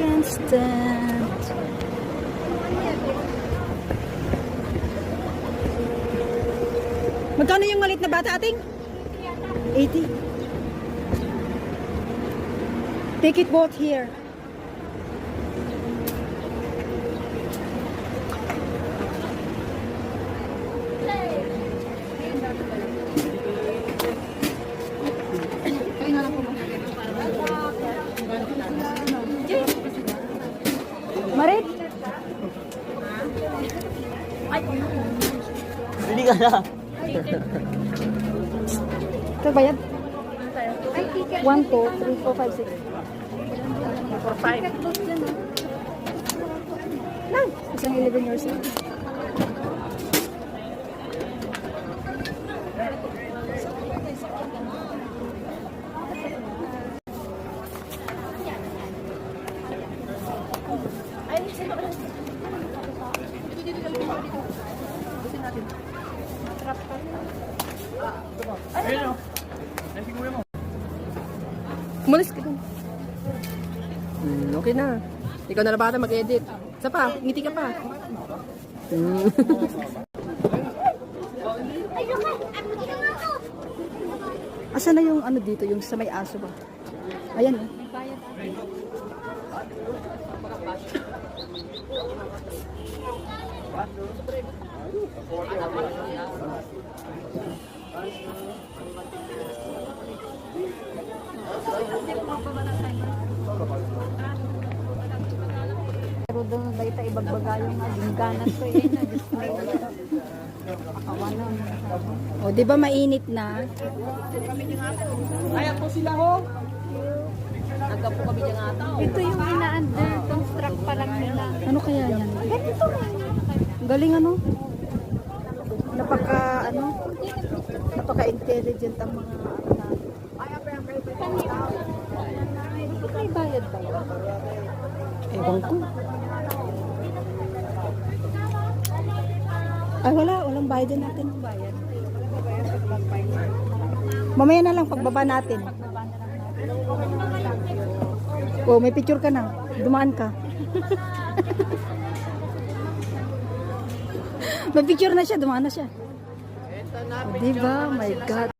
Can't stand. Magkano yung malit na bata ating? 80. Take it both here. Marit? Hindi ka na. Ito ba yan? 1, 2, 3, 4, 5, 6. 4-5. Lang! Isang 11 years old. Umalis ka dun. Okay na. Ikaw na bata mag-edit. Isa pa, ngiti ka pa. Asa na yung ano dito, yung sa may aso ba? Ayan oh. Pero doon na tayo ibagbaga yung gingganan ko yun na Diyos ko. O, di ba mainit na? Kaya po sila ho. Hanggang po kami dyan ata. Ito yung ina-under construct pa lang nila. Ano kaya yan? Galing ano? Napaka-intelligent ang mga May bayad ba yun? ewan ko. Ay walang bayad din natin. Mamaya na lang pagbaba natin. Oh, may picture ka na. Dumaan ka. May picture na siya, dumaan na siya. Diba? My God.